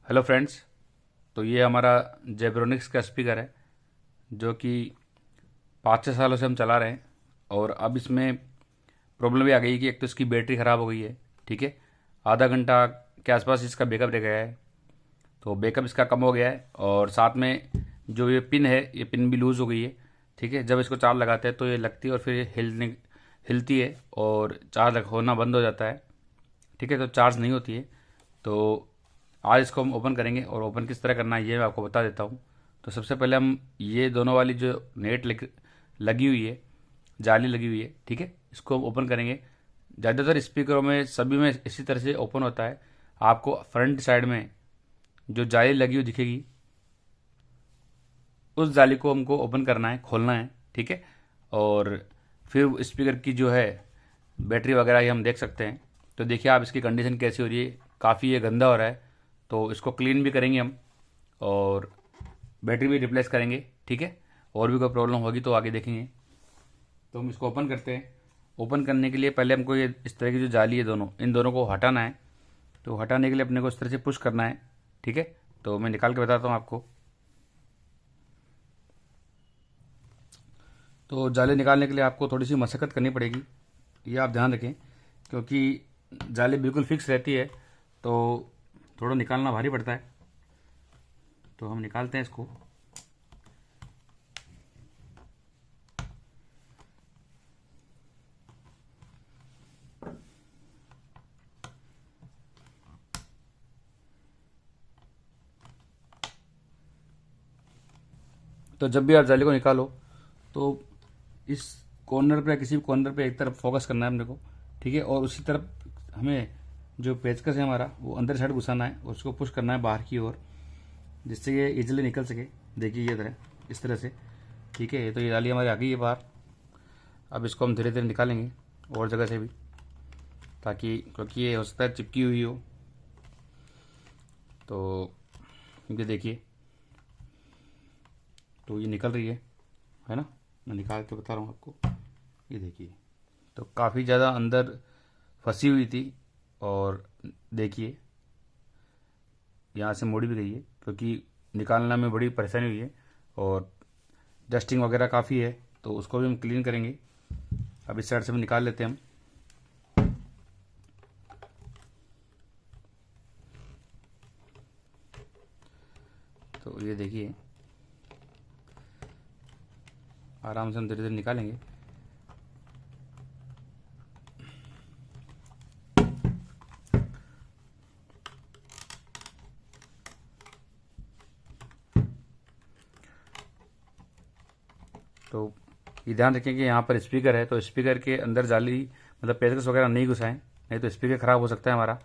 Hello friends. तो ये हमारा जेब्रोनिक्स का स्पीकर है जो कि 5-6 सालों से हम चला रहे हैं। और अब इसमें प्रॉब्लम ये आ गई कि एक तो इसकी बैटरी ख़राब हो गई है। ठीक है, आधा घंटा के आसपास इसका बैकअप रह गया है, तो बैकअप इसका कम हो गया है। और साथ में जो ये पिन है, ये पिन भी लूज़ हो गई है। ठीक है, जब इसको चार्ज लगाते हैं तो ये लगती है और फिर ये हिलती है और चार्ज होना बंद हो जाता है। ठीक है, तो चार्ज नहीं होती है। तो आज इसको हम ओपन करेंगे और ओपन किस तरह करना है ये मैं आपको बता देता हूँ। तो सबसे पहले हम ये दोनों वाली जो लगी हुई है, जाली लगी हुई है, ठीक है, इसको हम ओपन करेंगे। ज़्यादातर स्पीकरों में सभी में इसी तरह से ओपन होता है। आपको फ्रंट साइड में जो जाली लगी हुई दिखेगी उस जाली को हमको ओपन करना है, खोलना है। ठीक है, और फिर स्पीकर की जो है बैटरी वगैरह ये हम देख सकते हैं। तो देखिए आप इसकी कंडीशन कैसी हो रही है, काफ़ी ये गंदा हो रहा है। तो इसको क्लीन भी करेंगे हम और बैटरी भी रिप्लेस करेंगे। ठीक है, और भी कोई प्रॉब्लम होगी तो आगे देखेंगे। तो हम इसको ओपन करते हैं। ओपन करने के लिए पहले हमको ये इस तरह की जो जाली है दोनों, इन दोनों को हटाना है। तो हटाने के लिए अपने को इस तरह से पुश करना है। ठीक है, तो मैं निकाल के बताता हूँ आपको। तो जाली निकालने के लिए आपको थोड़ी सी मशक्क़त करनी पड़ेगी, ये आप ध्यान रखें, क्योंकि जाली बिल्कुल फिक्स रहती है तो थोड़ा निकालना भारी पड़ता है। तो हम निकालते हैं इसको। तो जब भी आप जाली को निकालो तो इस कॉर्नर पे, किसी भी कॉर्नर पे एक तरफ फोकस करना है अपने को। ठीक है, और उसी तरफ हमें जो पेचकस है हमारा वो अंदर साइड घुसाना है और उसको पुश करना है बाहर की ओर, जिससे ये इजीली निकल सके। देखिए ये तरह, इस तरह से। ठीक है, तो ये जाली हमारी आ गई है बाहर। अब इसको हम धीरे धीरे निकालेंगे और जगह से भी, ताकि क्योंकि ये हो सकता है चिपकी हुई हो। तो ये देखिए, तो ये निकल रही है ना। मैं निकाल के बता रहा हूँ आपको। ये देखिए, तो काफ़ी ज़्यादा अंदर फंसी हुई थी। और देखिए यहाँ से मोड़ी भी गई है, क्योंकि निकालना में बड़ी परेशानी हुई है और डस्टिंग वगैरह काफ़ी है, तो उसको भी हम क्लीन करेंगे। अब इस साइड से हम निकाल लेते हैं हम। तो ये देखिए, आराम से हम धीरे धीरे निकालेंगे। तो ये ध्यान रखें कि यहाँ पर स्पीकर है, तो स्पीकर के अंदर जाली मतलब पेचकस वगैरह नहीं घुसाएं, नहीं तो स्पीकर ख़राब हो सकता है हमारा।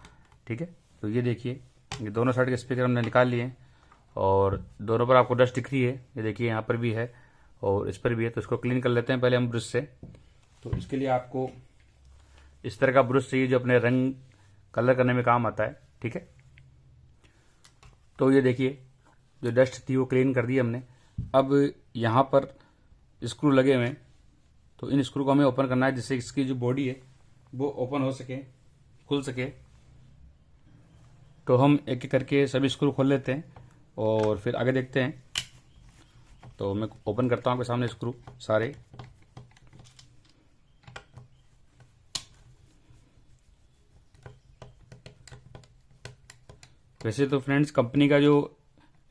ठीक है, तो ये देखिए, ये दोनों साइड के स्पीकर हमने निकाल लिए हैं और दोनों पर आपको डस्ट दिख रही है। ये देखिए यहाँ पर भी है और इस पर भी है। तो इसको क्लीन कर लेते हैं पहले हम ब्रश से। तो इसके लिए आपको इस तरह का ब्रश चाहिए जो अपने रंग कलर करने में काम आता है। ठीक है, तो ये देखिए, जो डस्ट थी वो क्लीन कर दी हमने। अब यहाँ पर स्क्रू लगे हुए हैं, तो इन स्क्रू को हमें ओपन करना है, जिससे इसकी जो बॉडी है वो ओपन हो सके, खुल सके। तो हम एक एक करके सभी स्क्रू खोल लेते हैं और फिर आगे देखते हैं। तो मैं ओपन करता हूँ आपके सामने स्क्रू सारे। वैसे तो फ्रेंड्स कंपनी का जो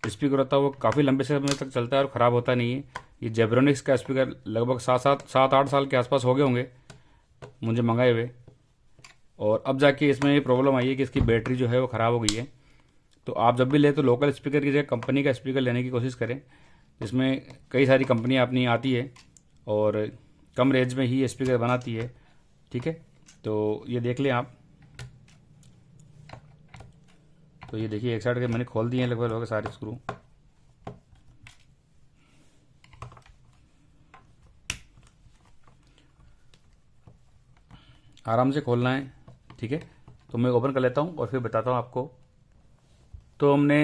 स्पीकर होता है वो काफ़ी लंबे समय तक चलता है और ख़राब होता नहीं है। ये जेब्रोनिक्स का स्पीकर लगभग 7-8 साल के आसपास हो गए होंगे मुझे मंगाए हुए। और अब जाके इसमें ये प्रॉब्लम आई है कि इसकी बैटरी जो है वो ख़राब हो गई है। तो आप जब भी ले तो लोकल स्पीकर की जगह कंपनी का स्पीकर लेने की कोशिश करें, जिसमें कई सारी कंपनियाँ अपनी आती है और कम रेंज में ही स्पीकर बनाती है। ठीक है, तो ये देख लें आप। तो ये देखिए, एक साइड के मैंने खोल दिए हैं लगभग लगभग सारे स्क्रू। आराम से खोलना है। ठीक है, तो मैं ओपन कर लेता हूँ और फिर बताता हूँ आपको। तो हमने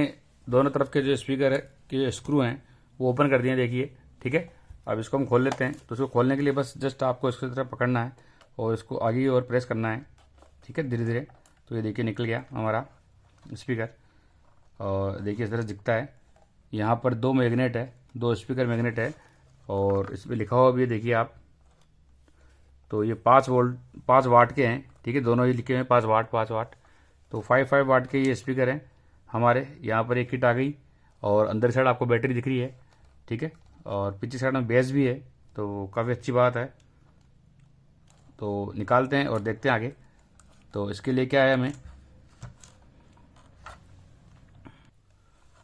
दोनों तरफ के जो स्पीकर है के स्क्रू हैं वो ओपन कर दिए, देखिए। ठीक है, अब इसको हम खोल लेते हैं। तो इसको खोलने के लिए बस जस्ट आपको इसकी तरफ पकड़ना है और इसको आगे और प्रेस करना है। ठीक है, धीरे धीरे। तो ये देखिए निकल गया हमारा स्पीकर। और देखिए इस तरह दिखता है। यहाँ पर दो मैग्नेट है, दो स्पीकर मैग्नेट है, और इस पर लिखा हुआ भी है, देखिए आप। तो ये 5 वोल्ट 5 वाट के हैं, ठीक है, दोनों ही लिखे हुए हैं 5 वाट 5 वाट। तो 5 वाट के ये स्पीकर हैं हमारे। यहाँ पर एक किट आ गई, और अंदर साइड आपको बैटरी दिख रही है, ठीक है, और पीछे साइड में बेस भी है, तो काफ़ी अच्छी बात है। तो निकालते हैं और देखते हैं आगे। तो इसके लिए क्या है हमें,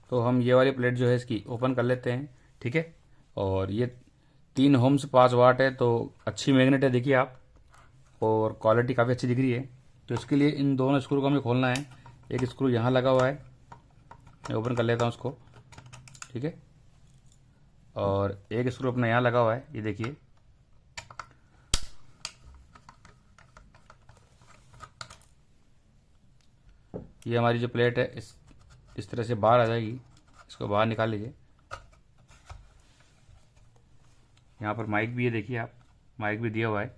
तो हम ये वाली प्लेट जो है इसकी ओपन कर लेते हैं, ठीक है। और ये 3 ओम से 5 वाट है, तो अच्छी मैग्नेट है, देखिए आप, और क्वालिटी काफ़ी अच्छी दिख रही है। तो इसके लिए इन दोनों स्क्रू को हमें खोलना है। एक स्क्रू यहाँ लगा हुआ है, मैं ओपन कर लेता हूँ उसको, ठीक है, और एक स्क्रू अपना यहाँ लगा हुआ है, ये देखिए। ये हमारी जो प्लेट है इस तरह से बाहर आ जाएगी, इसको बाहर निकाल लीजिए। यहाँ पर माइक भी है, देखिए आप, माइक भी दिया हुआ है,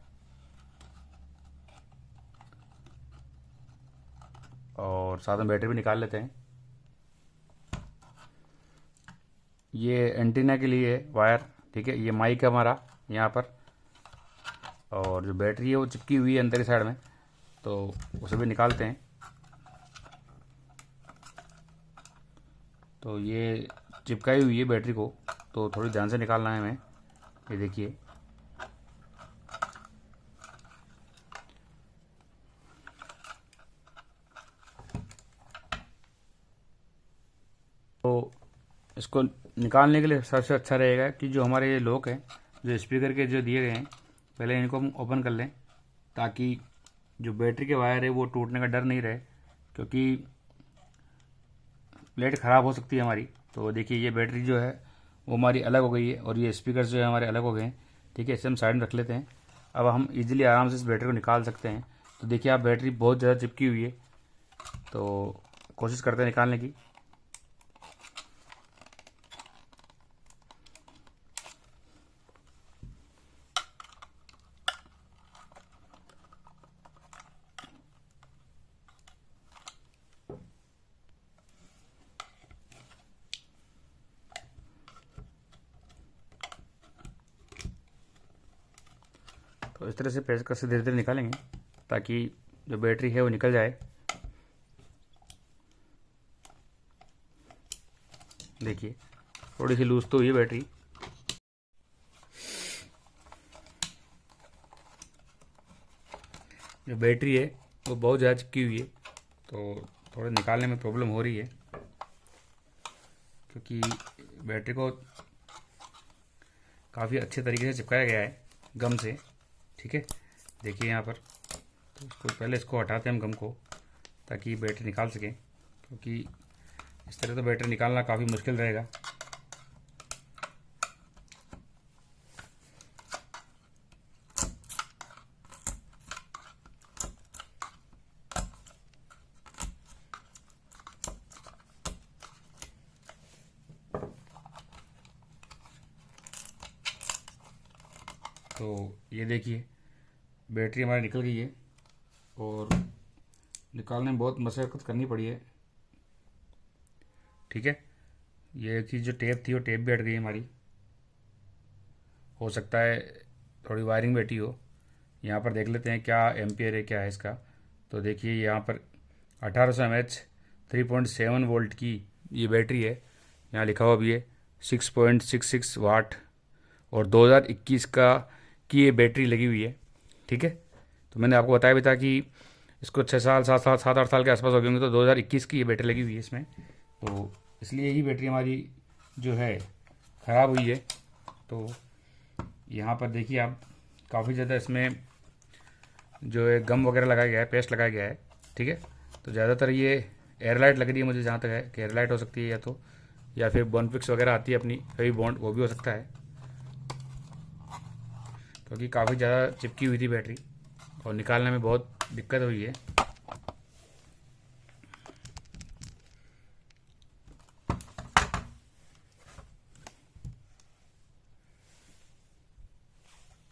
और साथ में बैटरी भी निकाल लेते हैं। ये एंटीना के लिए वायर, ठीक है, ये माइक है हमारा यहाँ पर, और जो बैटरी है वो चिपकी हुई है अंदर की साइड में, तो उसे भी निकालते हैं। तो ये चिपकाई हुई है बैटरी को, तो थोड़ी ध्यान से निकालना है हमें, ये देखिए। तो इसको निकालने के लिए सबसे अच्छा रहेगा कि जो हमारे ये लॉक हैं, जो स्पीकर के जो दिए गए हैं, पहले इनको हम ओपन कर लें, ताकि जो बैटरी के वायर है वो टूटने का डर नहीं रहे, क्योंकि प्लेट ख़राब हो सकती है हमारी। तो देखिए ये बैटरी जो है वो हमारी अलग हो गई है, और ये स्पीकर जो है हमारे अलग हो गए हैं, ठीक है। इसे हम साइड में रख लेते हैं। अब हम इजीली आराम से इस बैटरी को निकाल सकते हैं। तो देखिए आप, बैटरी बहुत ज़्यादा चिपकी हुई है, तो कोशिश करते हैं निकालने की। तो इस तरह से पेचकस से धीरे धीरे निकालेंगे, ताकि जो बैटरी है वो निकल जाए। देखिए थोड़ी सी लूज तो हुई है बैटरी। जो बैटरी है वो बहुत ज़्यादा चिपकी हुई है, तो थोड़ा निकालने में प्रॉब्लम हो रही है, क्योंकि बैटरी को काफ़ी अच्छे तरीके से चिपकाया गया है गम से, ठीक है। देखिए यहाँ पर, तो पहले इसको हटाते हैं हम गम को, ताकि बैटरी निकाल सकें, क्योंकि इस तरह तो बैटरी निकालना काफ़ी मुश्किल रहेगा। तो ये देखिए बैटरी हमारी निकल गई है, और निकालने में बहुत मशक्क़त करनी पड़ी है, ठीक है। ये की जो टेप थी वो टेप भी हट गई हमारी, हो सकता है थोड़ी वायरिंग बैठी हो। यहाँ पर देख लेते हैं क्या एम्पियर है, क्या है इसका। तो देखिए यहाँ पर 1800 mAh 3.7 वोल्ट की ये बैटरी है, यहाँ लिखा हुआ भी है 6.66 वाट, और 2021 का की ये बैटरी लगी हुई है, ठीक है। तो मैंने आपको बताया भी था कि इसको 6 साल 7 8 साल के आसपास हो गए होंगे, तो 2021 की ये बैटरी लगी हुई है इसमें। तो इसलिए ही बैटरी हमारी जो है ख़राब हुई है। तो यहाँ पर देखिए आप, काफ़ी ज़्यादा इसमें जो है गम वगैरह लगाया गया है, पेस्ट लगाया गया है, ठीक है। तो ज़्यादातर ये एयरलाइट लग रही है मुझे, जहाँ तक है कि एयरलाइट हो सकती है, या फिर बॉन्डफिक्स वगैरह आती है अपनी फेवी बॉन्ड, वो भी हो सकता है, क्योंकि काफ़ी ज़्यादा चिपकी हुई थी बैटरी, और निकालने में बहुत दिक्कत हुई है।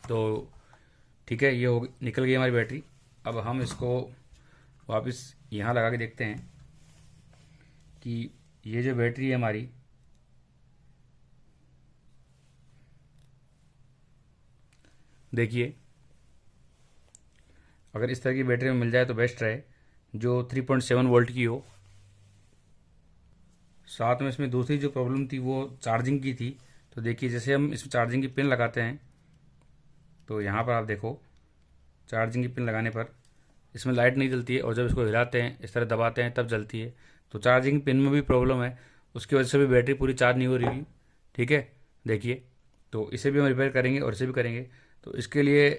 तो ठीक है, ये निकल गई हमारी बैटरी। अब हम इसको वापस यहाँ लगा के देखते हैं कि ये जो बैटरी है हमारी, देखिए, अगर इस तरह की बैटरी में मिल जाए तो बेस्ट रहे, जो 3.7 वोल्ट की हो। साथ में इसमें दूसरी जो प्रॉब्लम थी वो चार्जिंग की थी। तो देखिए, जैसे हम इसमें चार्जिंग की पिन लगाते हैं, तो यहाँ पर आप देखो, चार्जिंग की पिन लगाने पर इसमें लाइट नहीं जलती है, और जब इसको हिलाते हैं, इस तरह दबाते हैं, तब जलती है। तो चार्जिंग पिन में भी प्रॉब्लम है, उसकी वजह से भी बैटरी पूरी चार्ज नहीं हो रही। ठीक है, देखिए, तो इसे भी हम रिपेयर करेंगे और इसे भी करेंगे। तो इसके लिए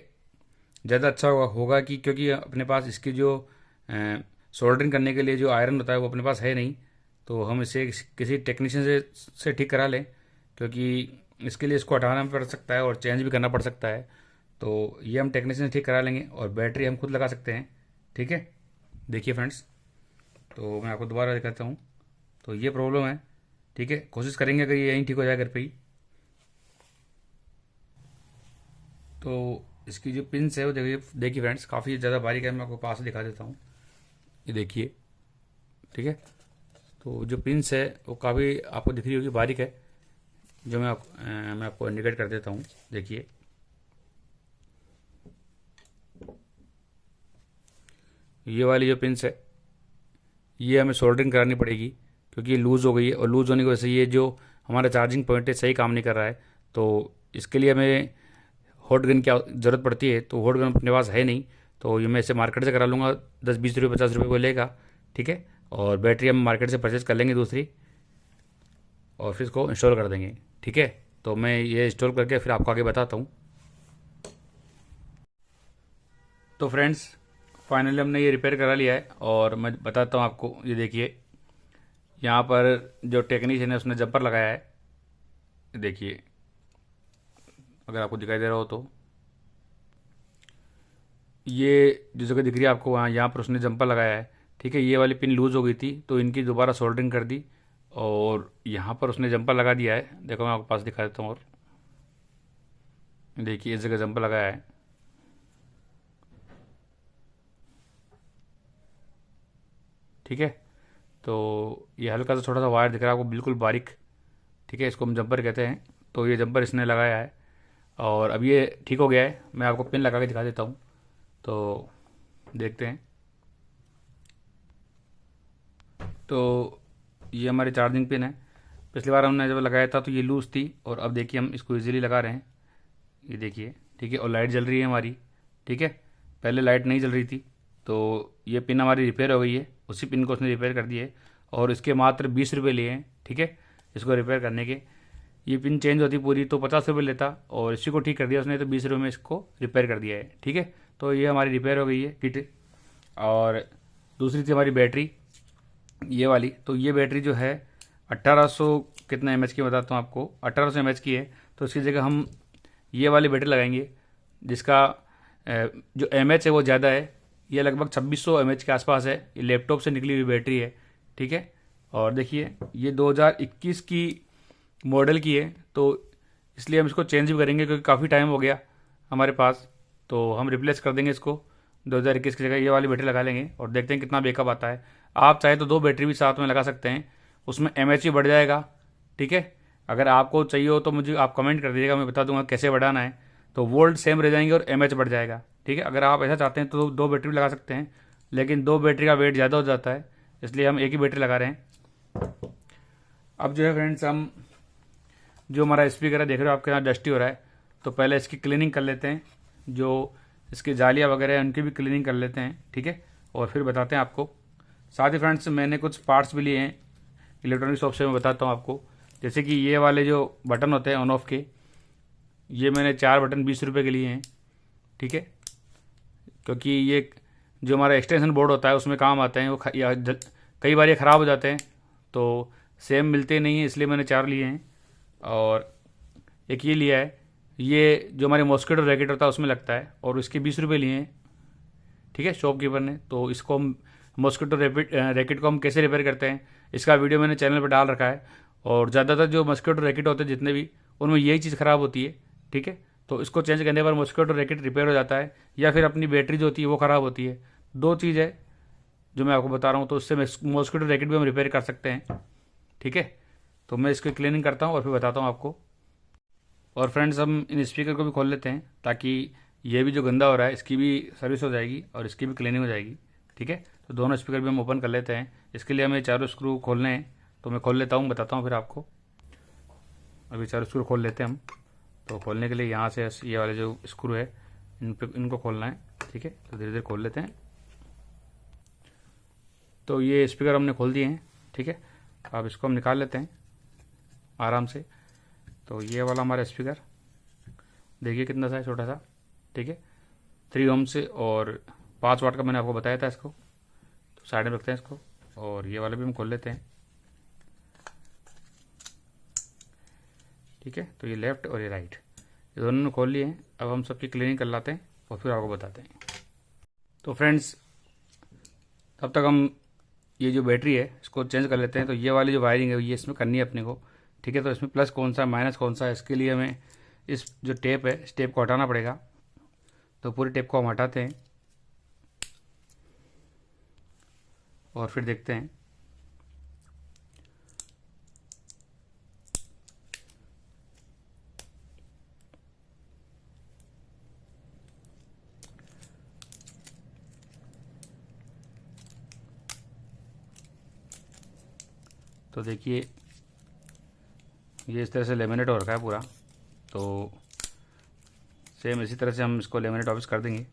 ज़्यादा अच्छा होगा कि, क्योंकि अपने पास इसकी जो सोल्डरिंग करने के लिए जो आयरन होता है वो अपने पास है नहीं, तो हम इसे किसी टेक्नीशियन से ठीक करा लें, क्योंकि इसके लिए इसको हटाना पड़ सकता है और चेंज भी करना पड़ सकता है। तो ये हम टेक्नीशियन से ठीक करा लेंगे, और बैटरी हम खुद लगा सकते हैं। ठीक है, देखिए फ्रेंड्स, तो मैं आपको दोबारा दिखाता हूँ। तो ये प्रॉब्लम है। ठीक है, कोशिश करेंगे अगर ये यहीं ठीक हो जाए घर पे ही। तो इसकी जो पिंस है वो देखिए, देखिए फ्रेंड्स, काफ़ी ज़्यादा बारीक है। मैं आपको पास से दिखा देता हूँ, ये देखिए। ठीक है, तो जो पिंस है वो काफ़ी आपको दिख रही होगी, बारीक है। जो मैं आपको इंडिकेट कर देता हूँ, देखिए। ये वाली जो पिंस है, ये हमें सोल्डरिंग करानी पड़ेगी, क्योंकि ये लूज़ हो गई है, और लूज़ होने की वजह से ये जो हमारा चार्जिंग पॉइंट है सही काम नहीं कर रहा है। तो इसके लिए हमें हॉट गन की ज़रूरत पड़ती है। तो हॉट गन अपने पास है नहीं, तो ये मैं इसे मार्केट से करा लूँगा। 10-20 रुपये 50 रुपये को लेगा। ठीक है, और बैटरी हम मार्केट से परचेज़ कर लेंगे दूसरी, और फिर इसको इंस्टॉल कर देंगे। ठीक है, तो मैं ये इंस्टॉल करके फिर आपको आगे बताता हूँ। तो फ्रेंड्स, फाइनली हमने ये रिपेयर करा लिया है, और मैं बताता हूँ आपको। ये देखिए, यहाँ पर जो टेक्नीशियन है उसने जंपर लगाया है, देखिए, अगर आपको दिखाई दे रहा हो तो। ये जो जगह दिख रही है आपको, वहाँ यहाँ पर उसने जंपर लगाया है। ठीक है, ये वाली पिन लूज़ हो गई थी, तो इनकी दोबारा सोल्डरिंग कर दी, और यहाँ पर उसने जंपर लगा दिया है। देखो, मैं आपको पास दिखा देता हूँ, और देखिए, इस जगह जंपर लगाया है। ठीक है, तो ये हल्का सा छोटा सा वायर दिख रहा है आपको, बिल्कुल बारीक। ठीक है, इसको हम जंपर कहते हैं। तो ये जंपर इसने लगाया है, और अब ये ठीक हो गया है। मैं आपको पिन लगा के दिखा देता हूँ, तो देखते हैं। तो ये हमारी चार्जिंग पिन है। पिछली बार हमने जब लगाया था तो ये लूज़ थी, और अब देखिए हम इसको इजीली लगा रहे हैं, ये देखिए। ठीक है, और लाइट जल रही है हमारी। ठीक है, पहले लाइट नहीं जल रही थी। तो ये पिन हमारी रिपेयर हो गई है, उसी पिन को उसने रिपेयर कर दी है, और इसके मात्र 20 रुपये लिए हैं। ठीक है, इसको रिपेयर करने के। ये पिन चेंज होती पूरी तो 50 रुपये लेता, और इसी को ठीक कर दिया उसने, तो 20 रुपये में इसको रिपेयर कर दिया है। ठीक है, तो ये हमारी रिपेयर हो गई है किट। और दूसरी थी हमारी बैटरी, ये वाली। तो ये बैटरी जो है 1800 कितना एमएच की बताता हूँ आपको, 1800 एमएच की है। तो इसकी जगह हम ये वाली बैटरी लगाएंगे, जिसका जो एमएच है वो ज़्यादा है। ये लगभग 2600 एमएच के आसपास है। ये लैपटॉप से निकली हुई बैटरी है। ठीक है, और देखिए, ये 2021 की मॉडल की है, तो इसलिए हम इसको चेंज भी करेंगे, क्योंकि काफ़ी टाइम हो गया हमारे पास। तो हम रिप्लेस कर देंगे इसको, 2021 की जगह ये वाली बैटरी लगा लेंगे, और देखते हैं कितना बैकअप आता है। आप चाहे तो 2 बैटरी भी साथ में लगा सकते हैं, उसमें एमएच भी बढ़ जाएगा। ठीक है, अगर आपको चाहिए हो तो मुझे आप कमेंट कर दीजिएगा, मैं बता दूंगा कैसे बढ़ाना है। तो वोल्ट सेम रह जाएंगे और एमएच बढ़ जाएगा। ठीक है, अगर आप ऐसा चाहते हैं तो 2 बैटरी भी लगा सकते हैं, लेकिन 2 बैटरी का वेट ज़्यादा हो जाता है, इसलिए हम एक ही बैटरी लगा रहे हैं। अब जो है फ्रेंड्स, हम जो हमारा स्पीकर है, देख रहे हो आपके यहाँ डस्टी हो रहा है, तो पहले इसकी क्लीनिंग कर लेते हैं। जो इसकी जालियाँ वगैरह हैं उनकी भी क्लीनिंग कर लेते हैं। ठीक है, और फिर बताते हैं आपको। साथ ही फ्रेंड्स, मैंने कुछ पार्ट्स भी लिए हैं इलेक्ट्रॉनिक शॉप से, मैं बताता हूँ आपको। जैसे कि ये वाले जो बटन होते हैं ऑन ऑफ के, ये मैंने 4 बटन 20 रुपये के लिए हैं। ठीक है, क्योंकि ये जो हमारा एक्सटेंशन बोर्ड होता है उसमें काम आते हैं, वो कई बार ये ख़राब हो जाते हैं, तो सेम मिलते नहीं हैं, इसलिए मैंने 4 लिए हैं। और एक ये लिया है, ये जो हमारे मॉस्किटो रैकेट होता है उसमें लगता है, और इसके 20 रुपये लिए हैं। ठीक है, शॉपकीपर ने। तो इसको हम मॉस्किटो रैकेट को हम कैसे रिपेयर करते हैं, इसका वीडियो मैंने चैनल पर डाल रखा है। और ज़्यादातर जो मॉस्किटो रैकेट होते हैं जितने भी, उनमें यही चीज़ ख़राब होती है। ठीक है, तो इसको चेंज करने पर मॉस्किटो रैकेट रिपेयर हो जाता है, या फिर अपनी बैटरी जो होती है वो ख़राब होती है। 2 चीज़ है जो मैं आपको बता रहा हूँ, तो उससे मॉस्किटो रैकेट भी हम रिपेयर कर सकते हैं। ठीक है। तो मैं इसकी क्लीनिंग करता हूँ और फिर बताता हूँ आपको। और फ्रेंड्स, हम इन स्पीकर को भी खोल लेते हैं ताकि ये भी जो गंदा हो रहा है इसकी भी सर्विस हो जाएगी और इसकी भी क्लीनिंग हो जाएगी। ठीक है, तो दोनों स्पीकर भी हम ओपन कर लेते हैं। इसके लिए हमें चारों स्क्रू खोलने हैं, तो मैं खोल लेता हूँ, बताता हूँ फिर आपको। अभी चारों स्क्रू खोल लेते हैं हम। तो खोलने के लिए यहाँ से ये वाले जो स्क्रू है इनको खोलना है। ठीक है, तो धीरे धीरे खोल लेते हैं। तो ये स्पीकर हमने खोल दिए हैं। ठीक है, अब इसको हम निकाल लेते हैं आराम से। तो ये वाला हमारा स्पीकर देखिए कितना सा है, छोटा सा। ठीक है, 3 ओम से और 5 वाट का मैंने आपको बताया था इसको। तो साइड में रखते हैं इसको, और ये वाला भी हम खोल लेते हैं। ठीक है, तो ये लेफ्ट और ये राइट, ये दोनों ने खोल लिए हैं। अब हम सबकी क्लीनिंग कर लाते हैं और फिर आपको बताते हैं। तो फ्रेंड्स, तब तक हम ये जो बैटरी है इसको चेंज कर लेते हैं। तो ये वाली जो वायरिंग है ये इसमें करनी है अपने को। ठीक है, तो इसमें प्लस कौन सा माइनस कौन सा है, इसके लिए हमें इस जो टेप है इस टेप को हटाना पड़ेगा। तो पूरी टेप को हम हटाते हैं और फिर देखते हैं। तो देखिए ये इस तरह से लेमिनेट हो रखा है पूरा। तो सेम इसी तरह से हम इसको लेमिनेट वापस कर देंगे।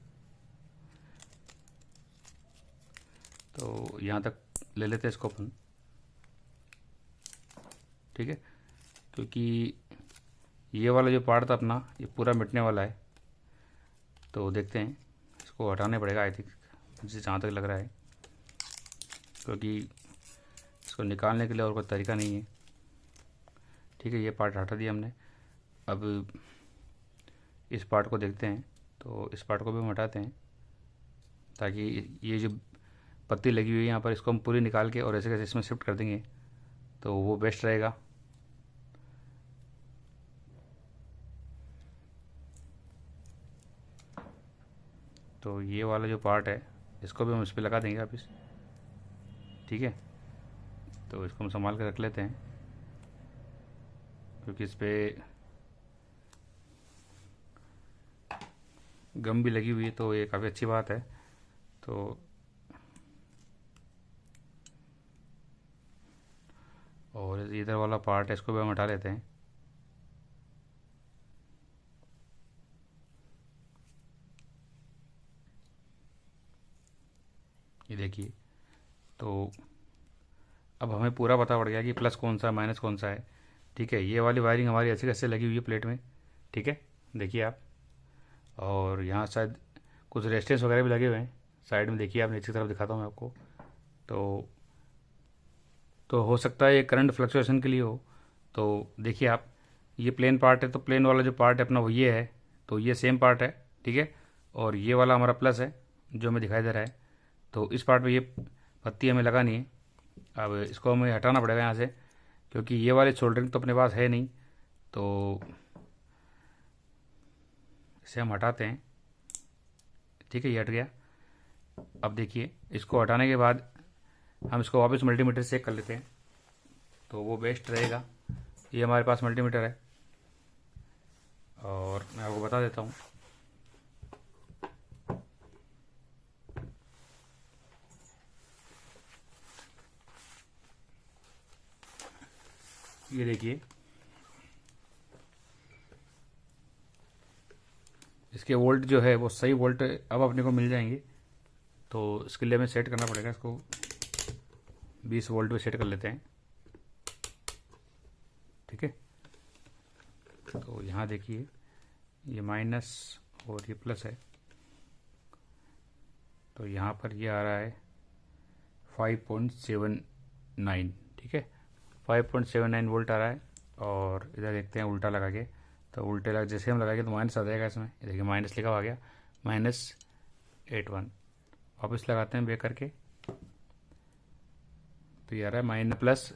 तो यहाँ तक ले लेते हैं इसको अपन। ठीक है, क्योंकि ये वाला जो पार्ट था अपना ये पूरा मिटने वाला है। तो देखते हैं, इसको हटाने पड़ेगा आई थिंक, मुझे जहाँ तक लग रहा है, क्योंकि इसको निकालने के लिए और कोई तरीका नहीं है। ठीक है, ये पार्ट हटा दिया हमने। अब इस पार्ट को देखते हैं। तो इस पार्ट को भी हम हटाते हैं ताकि ये जो पत्ती लगी हुई है यहाँ पर इसको हम पूरी निकाल के और ऐसे कैसे इसमें शिफ्ट कर देंगे तो वो बेस्ट रहेगा। तो ये वाला जो पार्ट है इसको भी हम इस पर लगा देंगे वापस। ठीक है, तो इसको हम संभाल कर रख लेते हैं क्योंकि इस पर गम भी लगी हुई है, तो ये काफ़ी अच्छी बात है। तो और इधर वाला पार्ट है इसको भी हम हटा लेते हैं। ये देखिए, तो अब हमें पूरा पता पड़ गया कि प्लस कौन सा माइनस कौन सा है। ठीक है, ये वाली वायरिंग हमारी ऐसे कैसे लगी हुई है प्लेट में। ठीक है, देखिए आप, और यहाँ शायद कुछ रेस्टेंस वगैरह भी लगे हुए हैं साइड में। देखिए आप, नीचे की तरफ दिखाता हूँ मैं आपको। तो हो सकता है ये करंट फ्लक्चुएशन के लिए हो। तो देखिए आप, ये प्लेन पार्ट है, तो प्लेन वाला जो पार्ट है अपना वो ये है। तो ये सेम पार्ट है। ठीक है, और ये वाला हमारा प्लस है जो हमें दिखाई दे रहा है। तो इस पार्ट में ये पत्ती हमें लगानी है। अब इसको हमें हटाना पड़ेगा यहाँ से, क्योंकि ये वाली सोल्डरिंग तो अपने पास है नहीं। तो इसे हम हटाते हैं। ठीक है, ये हट गया। अब देखिए, इसको हटाने के बाद हम इसको वापस मल्टीमीटर से चेक कर लेते हैं, तो वो बेस्ट रहेगा। ये हमारे पास मल्टीमीटर है और मैं आपको बता देता हूँ। ये देखिए, इसके वोल्ट जो है वो सही वोल्ट अब अपने को मिल जाएंगे। तो इसके लिए हमें सेट करना पड़ेगा, इसको 20 वोल्ट पे सेट कर लेते हैं। ठीक है, तो यहाँ देखिए ये माइनस और ये प्लस है। तो यहाँ पर ये आ रहा है 5.79। ठीक है, 5.79 वोल्ट आ रहा है। और इधर देखते हैं उल्टा लगा के, तो उल्टे लगा जैसे हम लगाएंगे तो माइनस आ जाएगा इसमें। ये देखिए माइनस लिखा हुआ आ गया, -81। वापस लगाते हैं बैक करके, तो ये आ रहा है माइनस प्लस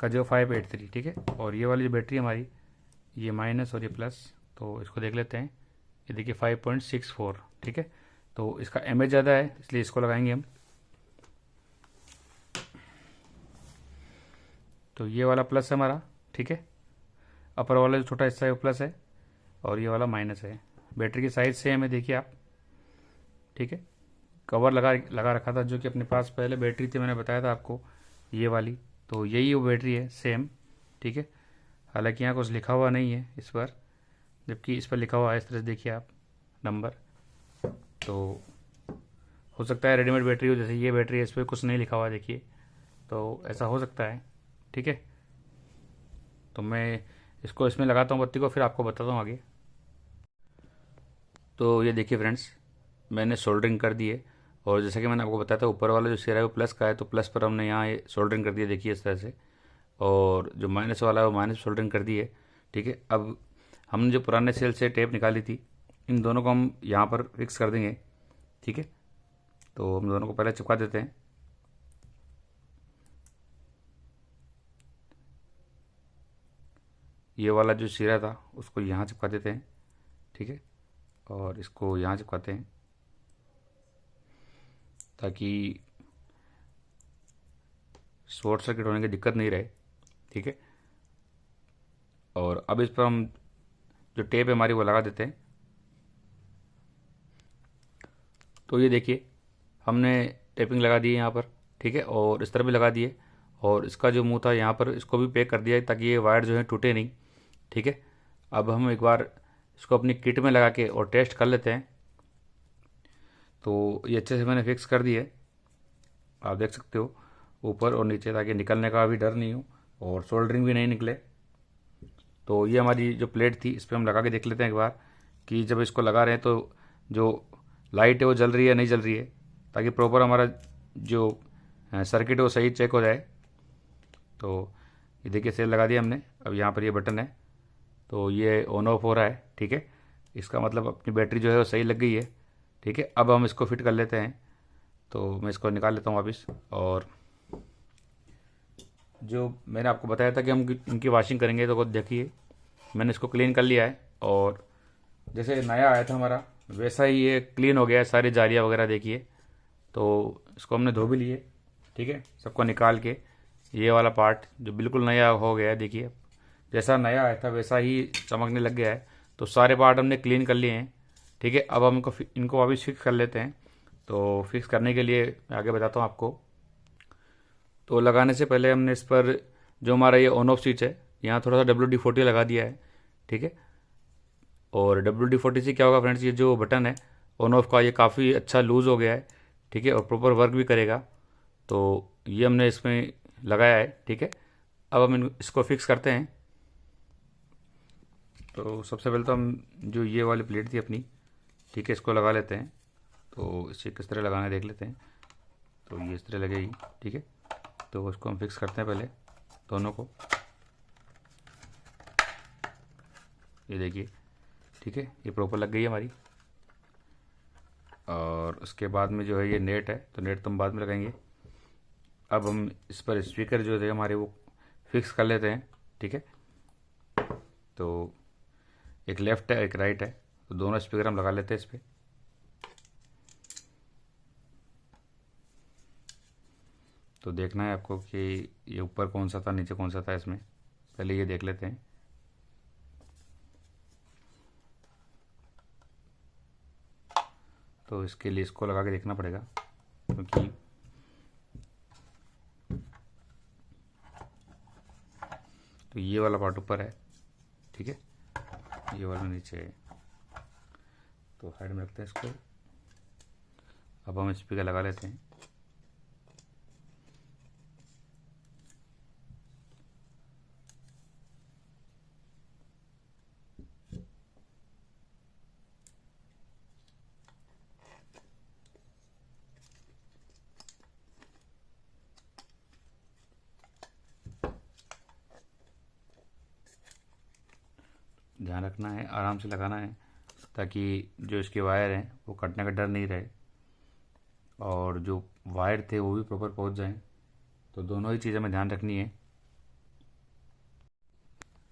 का जो 583। ठीक है, और ये वाली जो बैटरी हमारी ये माइनस और ये प्लस, तो इसको देख लेते हैं। ये देखिए 5.64। ठीक है, तो इसका एमएच ज़्यादा है इसलिए इसको लगाएंगे हम। तो ये वाला प्लस है हमारा, ठीक है। अपर वाला जो छोटा हिस्सा है वो प्लस है और ये वाला माइनस है। बैटरी की साइज सेम है, देखिए आप, ठीक है। कवर लगा लगा रखा था जो कि अपने पास पहले बैटरी थी, मैंने बताया था आपको, ये वाली। तो यही वो बैटरी है सेम, ठीक है। हालांकि यहाँ कुछ लिखा हुआ नहीं है इस पर, जबकि इस पर लिखा हुआ है, इस तरह से देखिए आप नंबर। तो हो सकता है रेडीमेड बैटरी हो, जैसे ये बैटरी है इस पर कुछ नहीं लिखा हुआ, देखिए। तो ऐसा हो सकता है, ठीक है। तो मैं इसको इसमें लगाता हूँ बत्ती को, फिर आपको बताता हूँ आगे। तो ये देखिए फ्रेंड्स, मैंने सोल्डरिंग कर दी है। और जैसा कि मैंने आपको बताया था, ऊपर वाला जो सिरा है वो प्लस का है, तो प्लस पर हमने यहाँ ये सोल्डरिंग कर दी है, देखिए इस तरह से। और जो माइनस वाला है वो माइनस सोल्डरिंग कर दी है, ठीक है। अब हमने जो पुराने सेल से टेप निकाली थी, इन दोनों को हम यहाँ पर फिक्स कर देंगे, ठीक है। तो हम दोनों को पहले चिपका देते हैं। ये वाला जो सिरा था उसको यहाँ चिपका देते हैं, ठीक है। और इसको यहाँ चिपकाते हैं ताकि शॉर्ट सर्किट होने की दिक्कत नहीं रहे, ठीक है। और अब इस पर हम जो टेप है हमारी वो लगा देते हैं। तो ये देखिए, हमने टेपिंग लगा दी है यहाँ पर, ठीक है। और इस तरह भी लगा दिए। और इसका जो मुंह था यहाँ पर, इसको भी पैक कर दिया है ताकि ये वायर जो है टूटे नहीं, ठीक है। अब हम एक बार इसको अपनी किट में लगा के और टेस्ट कर लेते हैं। तो ये अच्छे से मैंने फिक्स कर दी है, आप देख सकते हो, ऊपर और नीचे, ताकि निकलने का भी डर नहीं हो और सोल्डरिंग भी नहीं निकले। तो ये हमारी जो प्लेट थी, इस पर हम लगा के देख लेते हैं एक बार कि जब इसको लगा रहे हैं तो जो लाइट है वो जल रही है नहीं जल रही है, ताकि प्रॉपर हमारा जो सर्किट है वो सही चेक हो जाए। तो ये देखिए सेल लगा दिया हमने। अब यहाँ पर ये बटन है, तो ये ऑन ऑफ हो रहा है, ठीक है। इसका मतलब अपनी बैटरी जो है वो सही लग गई है, ठीक है। अब हम इसको फिट कर लेते हैं। तो मैं इसको निकाल लेता हूँ वापस। और जो मैंने आपको बताया था कि हम इनकी वॉशिंग करेंगे, तो देखिए मैंने इसको क्लीन कर लिया है। और जैसे नया आया था हमारा, वैसा ही ये क्लीन हो गया है, सारी जालियाँ वगैरह देखिए। तो इसको हमने धो भी लिए, ठीक है, सबको निकाल के। ये वाला पार्ट जो बिल्कुल नया हो गया है, देखिए जैसा नया आया था वैसा ही चमकने लग गया है। तो सारे पार्ट हमने क्लीन कर लिए हैं, ठीक है। अब हम इनको वापस फिक्स कर लेते हैं। तो फिक्स करने के लिए मैं आगे बताता हूँ आपको। तो लगाने से पहले हमने इस पर जो हमारा ये ऑन ऑफ स्विच है, यहाँ थोड़ा सा WD-40 लगा दिया है, ठीक है। और WD-40 से क्या होगा फ्रेंड्स, ये जो बटन है ऑन ऑफ का, ये काफ़ी अच्छा लूज़ हो गया है, ठीक है, और प्रॉपर वर्क भी करेगा। तो ये हमने इसमें लगाया है, ठीक है। अब हम इसको फिक्स करते हैं। तो सबसे पहले तो हम जो ये वाली प्लेट थी अपनी, ठीक है, इसको लगा लेते हैं। तो इसे किस तरह लगाना है देख लेते हैं। तो ये इस तरह लगेगी, ठीक है। तो उसको हम फिक्स करते हैं पहले दोनों को, ये देखिए, ठीक है, ये प्रॉपर लग गई है हमारी। और उसके बाद में जो है ये नेट है, तो नेट तो हम बाद में लगाएंगे। अब हम इस पर स्पीकर जो थे हमारे वो फिक्स कर लेते हैं, ठीक है। तो एक लेफ़्ट है एक राइट है, तो दोनों स्पीकर हम लगा लेते हैं इस पर। तो देखना है आपको कि ये ऊपर कौन सा था नीचे कौन सा था, इसमें पहले ये देख लेते हैं। तो इसके लिए इसको लगा के देखना पड़ेगा, क्योंकि तो ये वाला पार्ट ऊपर है, ठीक है, ये वाला नीचे है। तो साइड में रखते हैं इसको। अब हम स्पीकर लगा लेते हैं। ध्यान रखना है, आराम से लगाना है, ताकि जो इसके वायर हैं वो कटने का डर नहीं रहे, और जो वायर थे वो भी प्रॉपर पहुंच जाएं। तो दोनों ही चीज़ें हमें ध्यान रखनी है।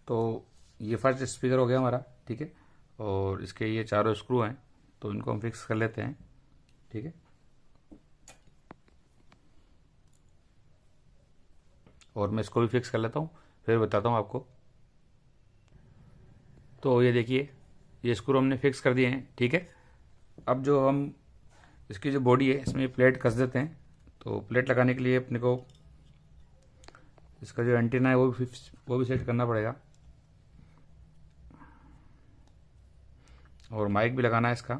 तो ये फर्स्ट स्पीकर हो गया हमारा, ठीक है। और इसके ये चारों स्क्रू हैं, तो इनको हम फिक्स कर लेते हैं, ठीक है। और मैं इसको भी फिक्स कर लेता हूँ, फिर बताता हूँ आपको। तो ये देखिए, ये स्क्रू हमने फिक्स कर दिए हैं, ठीक है। अब जो हम इसकी जो बॉडी है इसमें प्लेट कस देते हैं। तो प्लेट लगाने के लिए अपने को इसका जो एंटीना है वो भी सेट करना पड़ेगा, और माइक भी लगाना है इसका।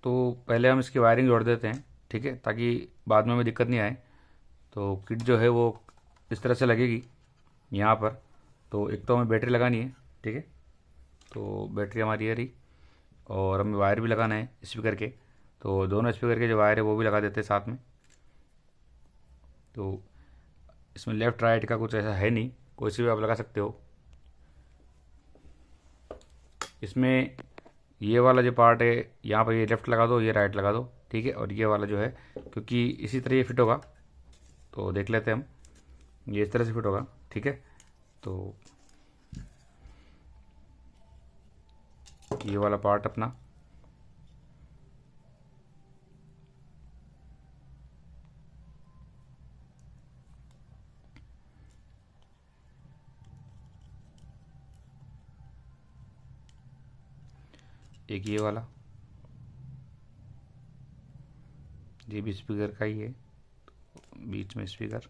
तो पहले हम इसकी वायरिंग जोड़ देते हैं, ठीक है, ताकि बाद में हमें दिक्कत नहीं आए। तो किट जो है वो इस तरह से लगेगी यहाँ पर। तो एक तो हमें बैटरी लगानी है, ठीक है। तो बैटरी हमारी है रही, और हमें वायर भी लगाना है स्पीकर के। तो दोनों स्पीकर के जो वायर है वो भी लगा देते हैं साथ में। तो इसमें लेफ़्ट राइट का कुछ ऐसा है नहीं, कोई सी भी आप लगा सकते हो। इसमें ये वाला जो पार्ट है यहाँ पर, ये लेफ़्ट लगा दो, ये राइट लगा दो, ठीक है। और ये वाला जो है, क्योंकि इसी तरह ये फिट होगा, तो देख लेते हैं हम। ये इस तरह से फिट होगा, ठीक है। तो ये वाला पार्ट अपना एक ये वाला, ये भी स्पीकर का ही है, बीच में स्पीकर,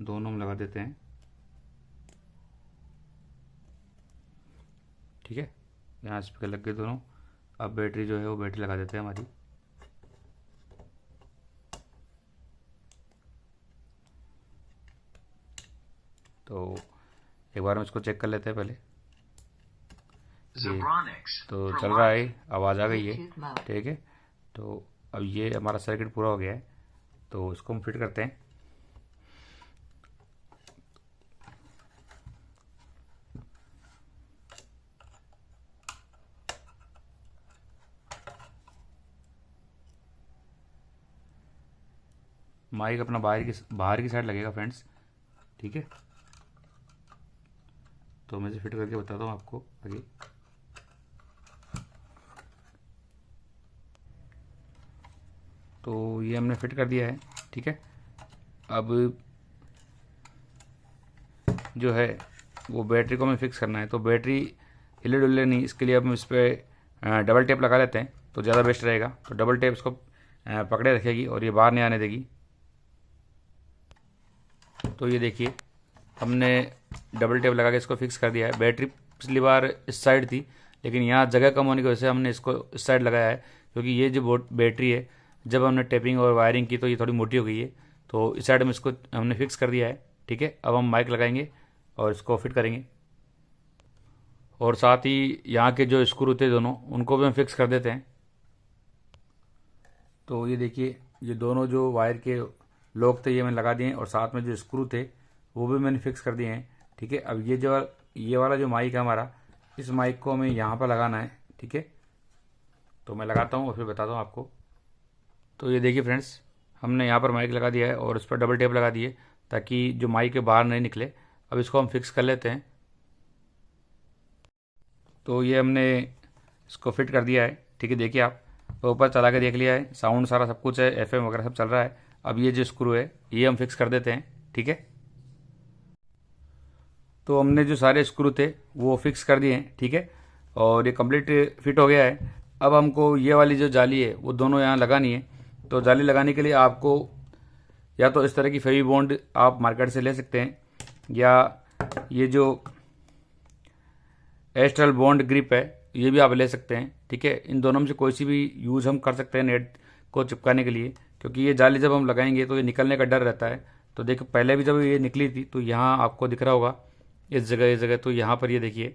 दोनों हम लगा देते हैं, ठीक है। यहाँ स्पीकर लग गए दोनों। अब बैटरी जो है वो बैटरी लगा देते हैं हमारी। तो एक बार हम इसको चेक कर लेते हैं पहले। ये तो चल रहा है, आवाज़ आ गई है, ठीक है। तो अब ये हमारा सर्किट पूरा हो गया है, तो इसको हम फिट करते हैं। माइक अपना बाहर की साइड लगेगा फ्रेंड्स, ठीक है। तो मैं इसे फिट करके बताता हूँ आपको आगे। तो ये हमने फिट कर दिया है, ठीक है। अब जो है वो बैटरी को हमें फिक्स करना है। तो बैटरी हिले डुले नहीं, इसके लिए अब हम इस पर डबल टेप लगा लेते हैं, तो ज़्यादा बेस्ट रहेगा। तो डबल टेप इसको पकड़े रखेगी और ये बाहर नहीं आने देगी। तो ये देखिए, हमने डबल टेप लगा के इसको फिक्स कर दिया है। बैटरी पिछली बार इस साइड थी, लेकिन यहाँ जगह कम होने की वजह से हमने इसको इस साइड लगाया है, क्योंकि ये जो बैटरी है, जब हमने टेपिंग और वायरिंग की तो ये थोड़ी मोटी हो गई है। तो इस साइड में इसको हमने फिक्स कर दिया है, ठीक है। अब हम माइक लगाएंगे और इसको फिट करेंगे, और साथ ही यहाँ के जो स्क्रू थे दोनों, उनको भी हम फिक्स कर देते हैं। तो ये देखिए, ये दोनों जो वायर के लॉक थे ये मैंने लगा दिए हैं, और साथ में जो स्क्रू थे वो भी मैंने फिक्स कर दिए हैं, ठीक है। अब ये वाला जो माइक है हमारा, इस माइक को हमें यहाँ पर लगाना है, ठीक है। तो मैं लगाता हूँ और फिर बताता हूँ आपको। तो ये देखिए फ्रेंड्स, हमने यहाँ पर माइक लगा दिया है और उस पर डबल टेप लगा दिए, ताकि जो माइक है बाहर नहीं निकले। अब इसको हम फिक्स कर लेते हैं। तो ये हमने इसको फिट कर दिया है, ठीक है। देखिए आप, तो ऊपर चला के देख लिया है, साउंड सारा सब कुछ है, एफएम वगैरह सब चल रहा है। अब ये जो स्क्रू है ये हम फिक्स कर देते हैं, ठीक है। तो हमने जो सारे स्क्रू थे वो फिक्स कर दिए हैं, ठीक है, और ये कंप्लीट फिट हो गया है। अब हमको ये वाली जो जाली है वो दोनों यहाँ लगानी है। तो जाली लगाने के लिए आपको या तो इस तरह की फेवी बॉन्ड आप मार्केट से ले सकते हैं, या ये जो एस्ट्रल बॉन्ड ग्रिप है ये भी आप ले सकते हैं, ठीक है। इन दोनों में से कोई सी भी यूज़ हम कर सकते हैं नेट को चिपकाने के लिए, क्योंकि ये जाली जब हम लगाएंगे तो ये निकलने का डर रहता है। तो देखो, पहले भी जब ये निकली थी तो यहाँ आपको दिख रहा होगा इस जगह, तो यहाँ पर ये देखिए,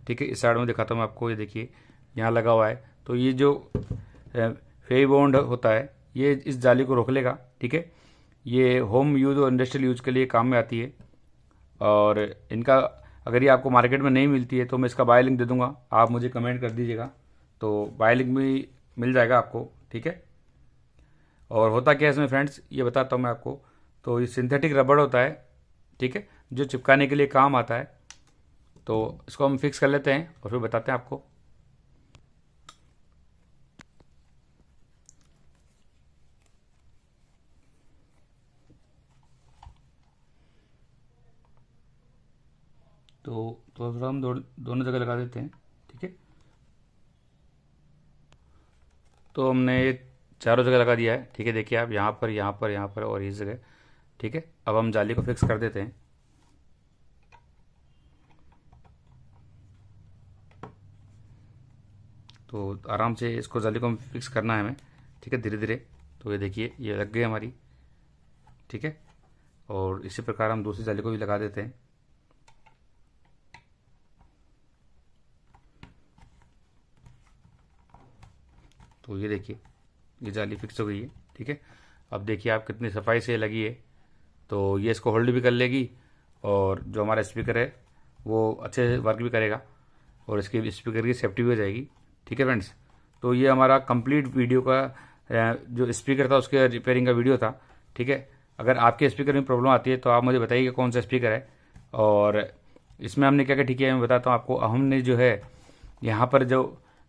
ठीक है। इस साइड में दिखाता हूँ आपको, ये देखिए यहाँ लगा हुआ है। तो ये जो फेवी बॉन्ड होता है ये इस जाली को रोक लेगा, ठीक है। ये होम यूज़ और इंडस्ट्रियल यूज़ के लिए काम में आती है, और इनका अगर ये आपको मार्केट में नहीं मिलती है तो मैं इसका बाय लिंक दे दूंगा, आप मुझे कमेंट कर दीजिएगा, तो बाय लिंक भी मिल जाएगा आपको, ठीक है। और होता क्या है इसमें फ्रेंड्स, ये बताता हूँ मैं आपको। तो ये सिंथेटिक रबड़ होता है, ठीक है, जो चिपकाने के लिए काम आता है। तो इसको हम फिक्स कर लेते हैं और फिर बताते हैं आपको। तो थोड़ा हम दोनों जगह लगा देते हैं। ठीक है, तो हमने ये चारों जगह लगा दिया है। ठीक है, देखिए आप यहाँ पर, यहाँ पर, यहाँ पर और इस जगह। ठीक है, अब हम जाली को फिक्स कर देते हैं। तो आराम से इसको जाली को फिक्स करना है हमें। ठीक है, धीरे धीरे। तो ये देखिए ये लग गई हमारी। ठीक है, और इसी प्रकार हम दूसरी जाली को भी लगा देते हैं। तो ये देखिए ये जाली फिक्स हो गई है। ठीक है, अब देखिए आप कितनी सफाई से लगी है। तो ये इसको होल्ड भी कर लेगी और जो हमारा स्पीकर है वो अच्छे से वर्क भी करेगा और इसकी स्पीकर की सेफ्टी भी हो जाएगी। ठीक है फ्रेंड्स, तो ये हमारा कंप्लीट वीडियो का जो स्पीकर था उसके रिपेयरिंग का वीडियो था। ठीक है, अगर आपके स्पीकर में प्रॉब्लम आती है तो आप मुझे बताइए कौन सा स्पीकर है और इसमें हमने क्या क्या ठीक है मैं बताता हूँ आपको। हमने जो है यहाँ पर जो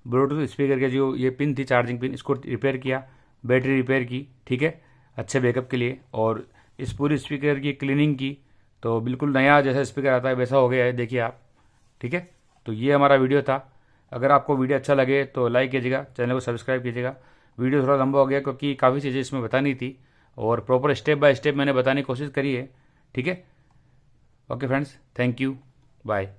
ब्लूटूथ स्पीकर के जो ये पिन थी, चार्जिंग पिन, इसको रिपेयर किया, बैटरी रिपेयर की। ठीक है, अच्छे बैकअप के लिए, और इस पूरी स्पीकर की क्लीनिंग की। तो बिल्कुल नया जैसा स्पीकर आता है वैसा हो गया है, देखिए आप। ठीक है, तो ये हमारा वीडियो था। अगर आपको वीडियो अच्छा लगे तो लाइक कीजिएगा, चैनल को सब्सक्राइब कीजिएगा। वीडियो थोड़ा लंबा हो गया क्योंकि काफ़ी चीज़ें इसमें बतानी थी और प्रॉपर स्टेप बाय स्टेप मैंने बताने की कोशिश करी है। ठीक है, okay friends, thank you, bye.